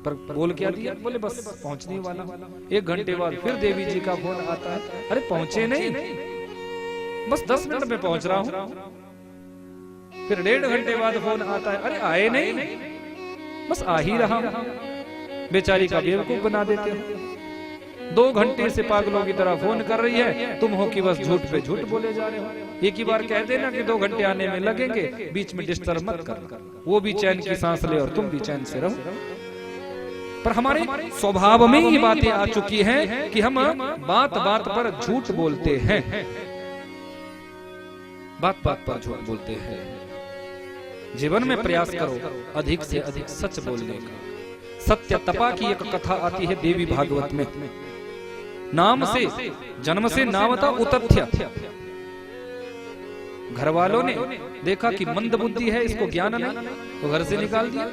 पर बोल क्या दिया? बोले बस पहुंचने वाला। 1 घंटे बाद फिर देवी जी का फोन आता है, अरे पहुंचे नहीं, बस 10 मिनट में पहुंच रहा हूं। फिर 1.5 घंटे बाद फोन आता है, अरे आए नहीं, बस आ ही रहा हूं। बेचारी का बेवकूफ बना देते हो। 2 घंटे से पागलों की तरह फोन कर रही है, तुम हो कि बस झूठ पे झूठ बोले जा रहे हो। एक ही बार कह देना कि 2 घंटे आने में लगेंगे, बीच में डिस्टर्ब मत कर, वो भी चैन की सांस ले और तुम भी चैन से रहो। पर हमारे स्वभाव में ये बातें आ चुकी हैं कि हम बात बात पर झूठ बोलते हैं, बात बात पर झूठ बोलते हैं। जीवन में प्रयास करो अधिक से अधिक सच बोलने का। सत्य तपा की एक कथा आती है देवी भागवत में। नाम से जन्म से नामता उतथ्य। घर वालों ने देखा कि मंद बुद्धि है, इसको ज्ञान नहीं, तो घर से निकाल दिया।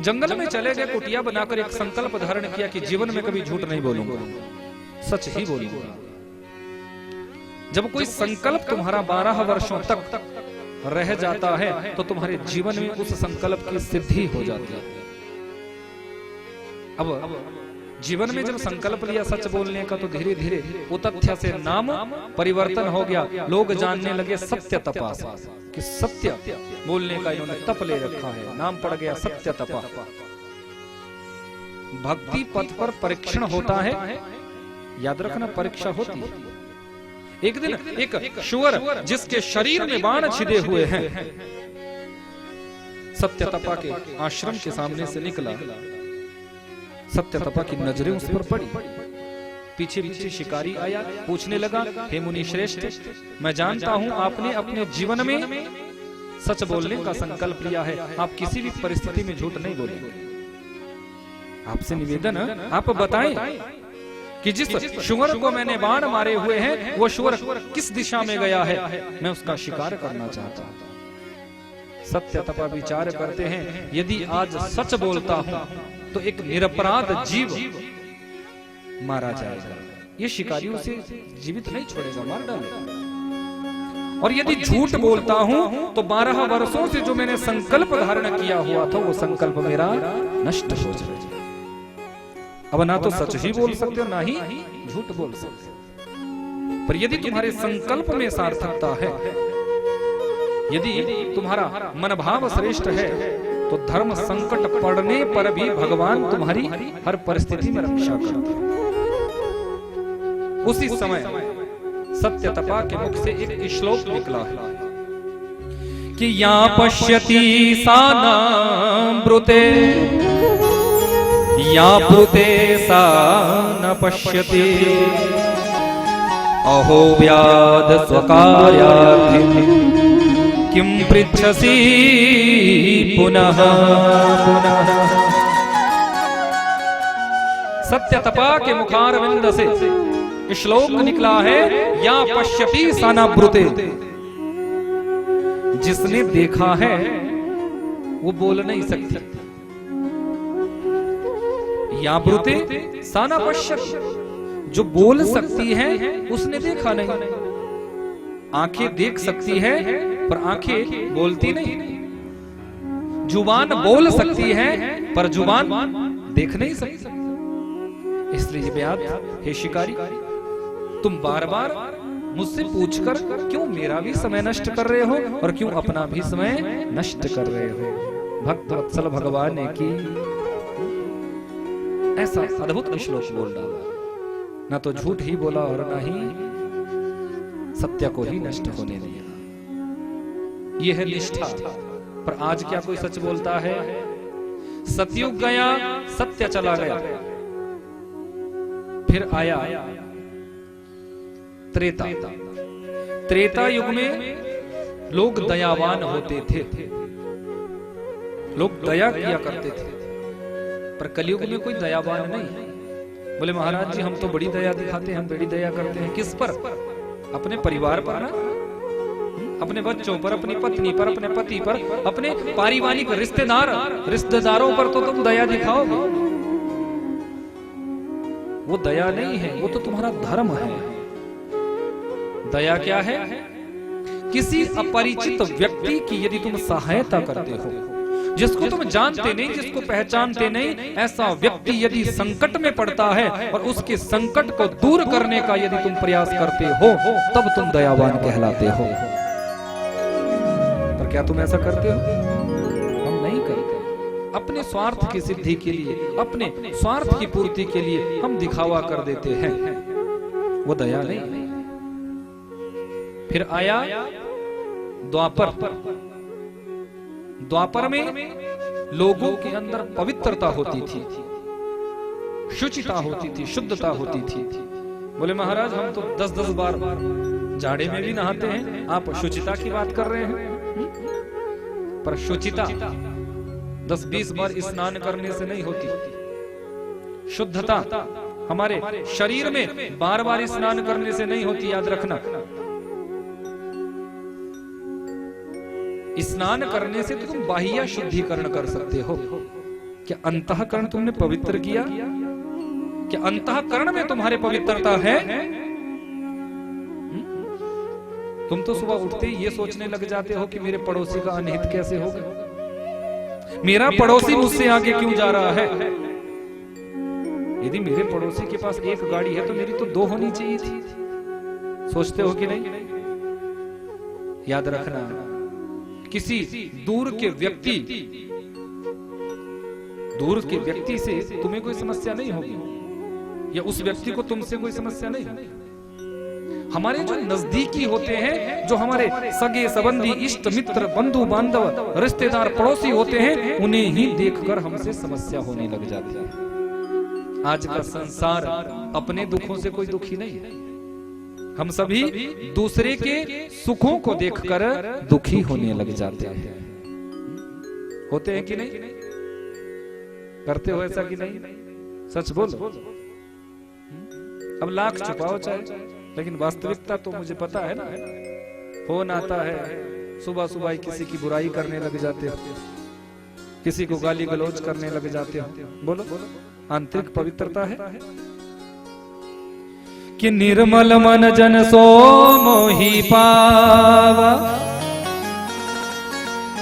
जंगल में चले गए, कुटिया बनाकर एक संकल्प धारण किया कि जीवन में कभी झूठ नहीं बोलूंगा, सच ही बोलूंगा। जब कोई संकल्प तुम्हारा 12 वर्षों तक रह जाता है तो तुम्हारे जीवन में उस संकल्प की सिद्धि हो जाती है। अब जीवन में जब संकल्प लिया सच बोलने का, तो धीरे धीरे उतथ्य से नाम परिवर्तन हो गया। लोग जानने लगे सत्य तपा, कि सत्य बोलने का इन्होंने तप ले रखा है, नाम पड़ गया सत्य तपा। भक्ति पथ पर परीक्षण होता है, याद रखना, परीक्षा होती है। एक दिन एक शुअर जिसके शरीर में बाण छिदे हुए हैं, सत्य तपा के आश्रम के सामने से निकला। सत्य तपा की नजरें उस पर पड़ी। पीछे पीछे शिकारी आया, पूछने लगा, हे मुनि श्रेष्ठ, मैं जानता हूं आपने अपने जीवन में सच बोलने का संकल्प लिया है, आप किसी भी परिस्थिति में झूठ नहीं बोलेंगे। आपसे निवेदन आप बताएं कि जिस शुअर को मैंने बाण मारे हुए हैं, वो शुअर किस दिशा में गया है, मैं उसका शिकार करना चाहता हूं। सत्य तपा विचार करते हैं, यदि आज सच बोलता हूं तो एक निरपराध जीव मारा जाएगा, ये शिकारी उसे जीवित नहीं छोड़ेगा, मार डालेगा। और यदि झूठ बोलता हूं तो 12 वर्षों से जो मैंने संकल्प धारण किया हुआ था, वो संकल्प मेरा नष्ट हो जाएगा। अब ना तो सच ही बोल सकते हो, ना ही झूठ बोल सकते। पर यदि तुम्हारे संकल्प में सार्थकता है, यदि तुम्हारा मनोभाव श्रेष्ठ है, तो धर्म संकट पड़ने पर भी भगवान तुम्हारी हर परिस्थिति में रक्षा करते हैं। उसी समय सत्य तपा के मुख से एक श्लोक निकला है कि या पश्यति सा न ब्रुते, या ब्रुते सा न पश्यति, अहो व्याध स्वकार्यार्थी किम पृच्छसि पुनः पुनः। सत्य तपा के मुखारविंद से श्लोक निकला है, या पश्यति सा न ब्रुते। जिसने देखा है वो बोल नहीं सकती। या ब्रुते सा न पश्यति, जो बोल सकती है उसने देखा नहीं। आंखें देख सकती है पर आंखें बोलती नहीं। जुबान बोल सकती है पर जुबान देख नहीं सकती। इसलिए व्याध, हे शिकारी, तुम बार बार मुझसे पूछकर क्यों मेरा भी समय नष्ट कर रहे हो और क्यों अपना भी समय नष्ट कर रहे हो। भक्त वत्सल भगवान ने की ऐसा अद्भुत श्लोक बोल डाला। ना तो झूठ ही बोला और ना ही सत्य को ही नष्ट होने दिया। यह है निष्ठा। पर आज क्या कोई सच बोलता है? सतयुग गया, सत्य चला गया, फिर आया त्रेता। त्रेता युग में लोग दयावान होते थे, लोग दया किया करते थे। पर कलयुग में कोई दयावान नहीं। बोले महाराज जी, हम तो बड़ी दया दिखाते हैं, हम बड़ी दया करते हैं। किस पर? अपने परिवार पर ना, अपने बच्चों पर, अपनी पत्नी पर, अपने पति पर, अपने पारिवारिक रिश्तेदारों पर तो तुम दया दिखाओगे। वो दया नहीं है, वो तो तुम्हारा धर्म है। दया क्या है? किसी अपरिचित व्यक्ति की यदि तुम सहायता करते हो, जिसको तुम जानते नहीं, जिसको पहचानते नहीं, ऐसा व्यक्ति यदि संकट में पड़ता है और उसके संकट को दूर करने का यदि तुम प्रयास करते हो, तब तुम दयावान कहलाते हो। पर क्या तुम ऐसा करते हो? हम नहीं करते। अपने स्वार्थ की सिद्धि के लिए, अपने स्वार्थ की पूर्ति के लिए हम दिखावा कर देते हैं, वो दया नहीं। फिर आया द्वापर। द्वापर में लोगों के अंदर पवित्रता होती थी, शुचिता होती थी, शुद्धता होती थी। बोले महाराज हम तो 10-10 बार जाड़े में भी नहाते हैं, आप शुचिता की बात कर रहे हैं। पर शुचिता 10-20 बार स्नान करने से नहीं होती। शुद्धता हमारे शरीर में बार-बार स्नान करने से नहीं होती, याद रखना। स्नान करने से तो तुम बाह्य शुद्धिकरण कर सकते हो। क्या अंतःकरण तुमने पवित्र किया? क्या अंतःकरण में तुम्हारे पवित्रता है? तुम तो सुबह उठते ही ये सोचने लग जाते हो कि मेरे पड़ोसी का अनहित कैसे होगा, मेरा पड़ोसी मुझसे आगे क्यों जा रहा है। यदि मेरे पड़ोसी के पास एक गाड़ी है तो मेरी तो 2 होनी चाहिए थी। सोचते हो कि नहीं? याद रखना, किसी दूर के व्यक्ति से तुम्हें कोई समस्या नहीं होगी, या उस व्यक्ति को तुमसे कोई समस्या नहीं होगी। हमारे जो नजदीकी होते हैं, जो हमारे सगे संबंधी, इष्ट मित्र, बंधु बांधव, रिश्तेदार, पड़ोसी होते हैं, उन्हें ही देखकर हमसे समस्या होने लग जाती है। आज का संसार अपने दुखों से कोई दुखी नहीं है। हम सभी दूसरे के सुखों को देखकर दुखी होने लग जाते हैं। होते हैं कि नहीं? करते हो ऐसा कि नहीं? सच बोलो। अब लाख छुपाओ चाहे, लेकिन वास्तविकता तो मुझे पता है ना। फोन आता है, सुबह सुबह किसी की बुराई करने लग जाते हो, किसी को गाली गलौज करने लग जाते हो। बोलो, आंतरिक पवित्रता है कि निर्मल मन जन सो मोहि पावा,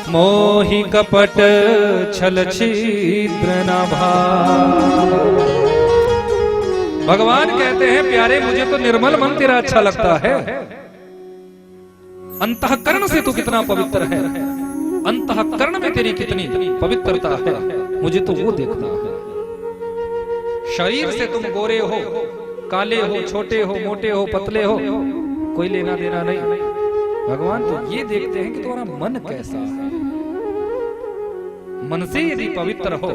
मोहि कपट छल छिद्र न भावा। भगवान कहते हैं प्यारे मुझे तो निर्मल मन तेरा अच्छा लगता है। अंतःकरण से तू कितना पवित्र है, अंतःकरण में तेरी कितनी पवित्रता है, मुझे तो वो देखना है। शरीर से तुम गोरे हो, काले हो, छोटे हो, मोटे हो, पतले हो, कोई लेना देना नहीं। भगवान तो ये देखते हैं कि तुम्हारा मन कैसा है। मन से यदि पवित्र हो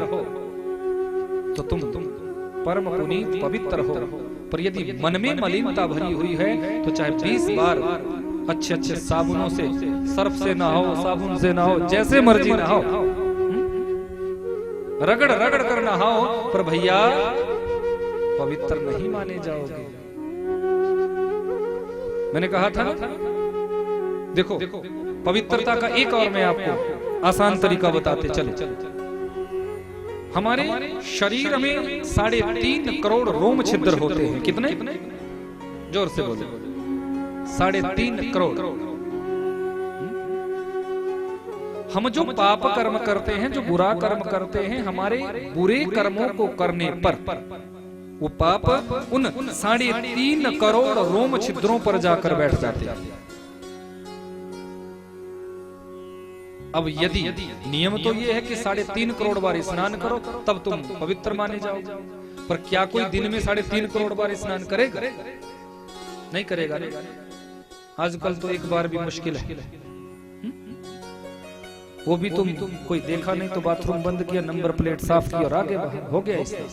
तो तुम परम पुनीत पवित्र हो। पर यदि मन में मलिनता भरी हुई है तो चाहे 20 बार अच्छे अच्छे साबुनों से, सर्फ से नहाओ, साबुन से नहाओ, जैसे मर्जी नहाओ, रगड़ रगड़ कर नहाओ, पर भैया पवित्र नहीं माने जाओगे। मैंने कहा था ना, देखो पवित्रता का एक और मैं आपको आसान तरीका बताते चले। हमारे शरीर में 3.5 करोड़ रोम छिद्र होते हैं। कितने? जोर से बोले। 3.5 करोड़। हम जो पाप कर्म करते हैं, जो बुरा कर्म करते हैं, हमारे बुरे कर्मों को करने पर वो पाप उन 3.5 करोड़ रोम छिद्रों पर जाकर बैठ जाते हैं। अब यदि नियम तो ये है कि 3.5 करोड़ बार स्नान करो तब तुम पवित्र माने जाओगे, पर क्या कोई दिन में 3.5 करोड़ बार स्नान करेगा? नहीं करेगा। आजकल तो एक बार भी मुश्किल है। वो भी तुम कोई देखा नहीं तो बाथरूम बंद किया, नंबर प्लेट साफ की और आगे बाहर हो गया इसका।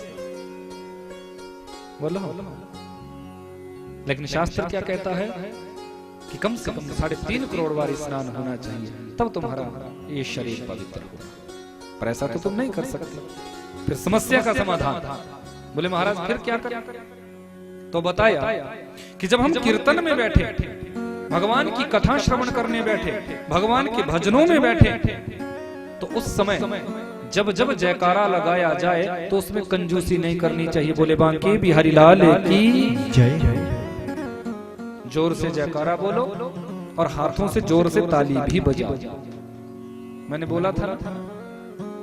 बोलो। लेकिन शास्त्र क्या कहता है कि कम से कम 3.5 करोड़ बार स्नान होना चाहिए, तब तुम्हारा ये शरीर पवित्र होगा। पर ऐसा तो तुम नहीं कर सकते। फिर समस्या का समाधान। बोले महाराज फिर क्या करें? तो बताया कि जब हम कीर्तन में बैठे, भगवान की कथा श्रवण करने बैठे, भगवान के भजनों में बैठे, तो उस समय जब जब जयकारा लगाया जाए तो उसमें कंजूसी नहीं करनी चाहिए। बोले बांके बिहारी लाल की जय। जोर से जयकारा बोलो और हाथों से जोर से ताली भी बजाओ। मैंने बोला था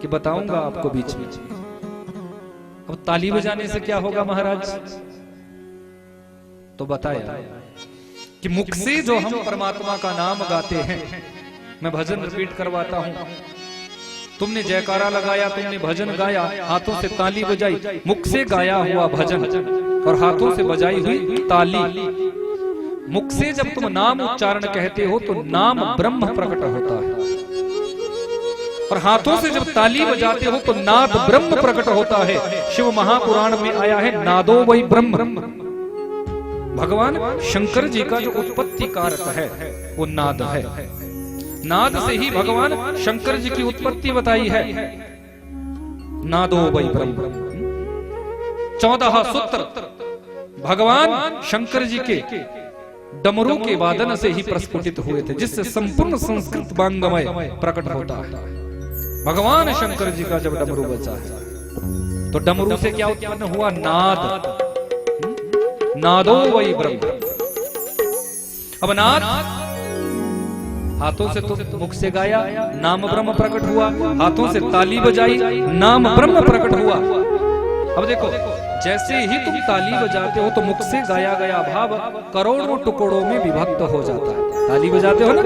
कि बताऊंगा आपको बीच में। अब ताली बजाने से क्या होगा महाराज? तो बताया कि मुख से जो हम परमात्मा का नाम गाते हैं, मैं भजन रिपीट करवाता हूं, तुमने जयकारा लगाया, तुमने भजन गाया, हाथों से ताली बजाई, मुख से गाया हुआ भजन और हाथों से बजाई हुई ताली। मुख से जब तुम नाम उच्चारण कहते हो तो नाम ब्रह्म प्रकट होता है, और हाथों से जब ताली बजाते हो तो नाद ब्रह्म प्रकट होता है। शिव महापुराण में आया है नादो वही ब्रह्म। भगवान शंकर जी का जो उत्पत्ति कारक है वो नाद है। नाद से ही भगवान शंकर जी की उत्पत्ति बताई है। नादो वही ब्रह्म। 14 सूत्र भगवान शंकर जी के डमरू के वादन से ही प्रस्फुटित हुए थे, जिससे संपूर्ण संस्कृत वांग्मय प्रकट होता है। भगवान शंकर जी का जब डमरू बजा है तो डमरू से क्या उत्पन्न हुआ? नाद। नादो वही ब्रह्म। अब नाद हाथों से तो मुख से गाया, नाम ब्रह्म प्रकट हुआ, हाथों से ताली बजाई, नाम ब्रह्म प्रकट हुआ। अब देखो, जैसे ही तुम ताली बजाते हो तो मुख से गाया गया भाव करोड़ों टुकड़ों में विभक्त हो जाता है। ताली बजाते हो ना,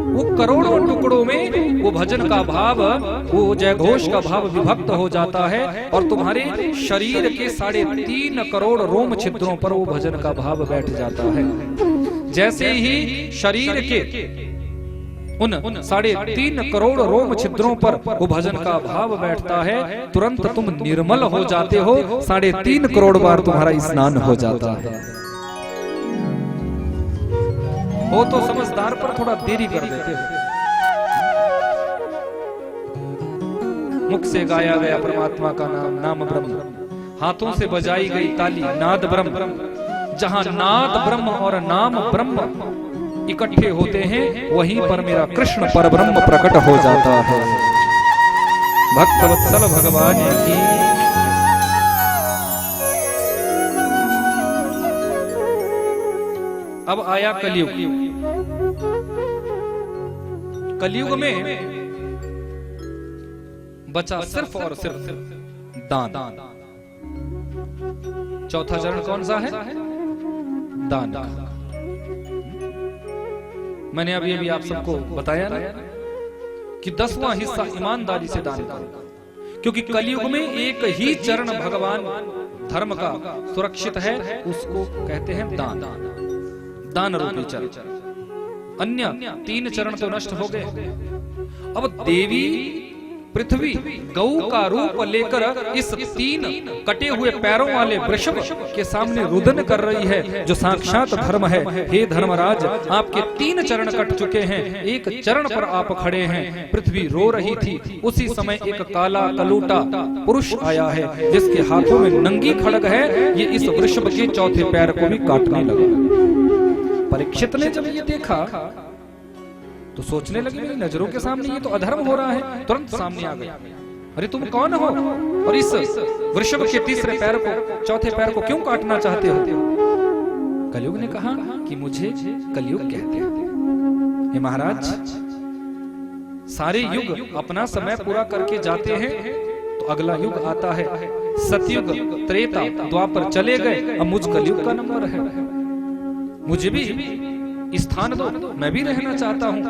वो करोड़ों टुकड़ों में वो भजन का भाव, वो जयघोष का भाव विभक्त हो जाता है, और तुम्हारे शरीर के 3.5 करोड़ रोम छिद्रों पर वो भजन का भाव बैठ जाता है। जैसे ही शरीर के उन 3.5 करोड़ रोम छिद्रों पर वो भजन का भाव बैठता है, तुरंत तुम निर्मल हो जाते हो। 3.5 करोड़ बार तुम्हारा स्नान हो जाता है। वो तो समझदार पर थोड़ा देरी कर देते हो। मुख से गाया गया परमात्मा का नाम, नाम ब्रह्म, हाथों से बजाई गई ताली, नाद ब्रह्म। जहां नाद ब्रह्म और नाम ब्रह्म इकट्ठे होते हैं, वहीं पर मेरा कृष्ण परब्रह्म प्रकट हो जाता है। भक्तवत्सल भगवान की। अब आया कलयुग। कलयुग में बचा सिर्फ और सिर्फ दान। चौथा चरण कौन सा है? दान। मैंने अभी आप सबको बताया ना कि 10वां हिस्सा ईमानदारी से दान करो, क्योंकि कलयुग में एक ही चरण भगवान धर्म का सुरक्षित है, उसको कहते हैं दान। दान रूपी चरण। अन्य 3 चरण तो नष्ट हो गए। अब देवी पृथ्वी गौ का रूप लेकर इस 3 कटे हुए पैरों वाले वृषभ के सामने रुदन कर रही है, जो साक्षात धर्म है। हे धर्मराज, आपके 3 चरण कट चुके हैं, एक चरण पर आप खड़े हैं। पृथ्वी रो रही थी। उसी समय एक काला कलूटा पुरुष आया है, जिसके हाथों में नंगी खड़ग है। ये इस वृषभ के चौथे पैर को भी काटने लगा। परीक्षित ने जब ये देखा तो सोचने लगे, मेरी नजरों के सामने ये तो अधर्म हो रहा है। तुरंत सामने आ गया, अरे तुम कौन हो और इस वृषभ के तीसरे पैर को, चौथे पैर को क्यों काटना चाहते हो? कलयुग ने कहा कि मुझे कलयुग कहते हैं। हे महाराज, सारे युग अपना समय पूरा करके जाते हैं, तो अगला युग आता है। सतयुग, त्रेता, द्वापर चले गए, अब मुझ कलयुग का नंबर है। मुझे भी स्थान दो, मैं भी रहना चाहता हूं।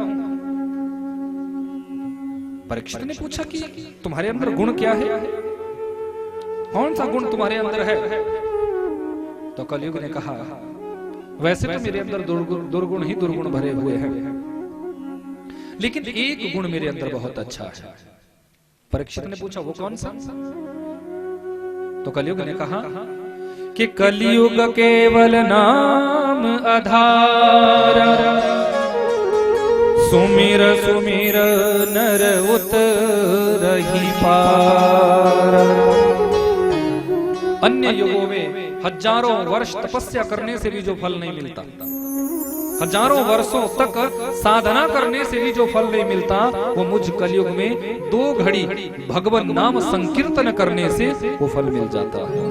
परीक्षित ने पूछा कि तुम्हारे अंदर गुण क्या है? कौन सा गुण तुम्हारे अंदर है? तो कलयुग ने कहा, वैसे तो मेरे अंदर दुर्गुण ही दुर्गुण भरे हुए हैं, लेकिन एक गुण मेरे अंदर बहुत अच्छा है। परीक्षित ने पूछा, वो कौन सा? तो कलयुग ने कहा कि कलयुग केवल नाम आधार, सुमिर सुमिर नर उतरहि पार। अन्य युगों में हजारों वर्ष तपस्या करने से भी जो फल नहीं मिलता, हजारों वर्षों तक साधना करने से भी जो फल नहीं मिलता, वो मुझ कलयुग में 2 घड़ी भगवान नाम संकीर्तन करने से वो फल मिल जाता है।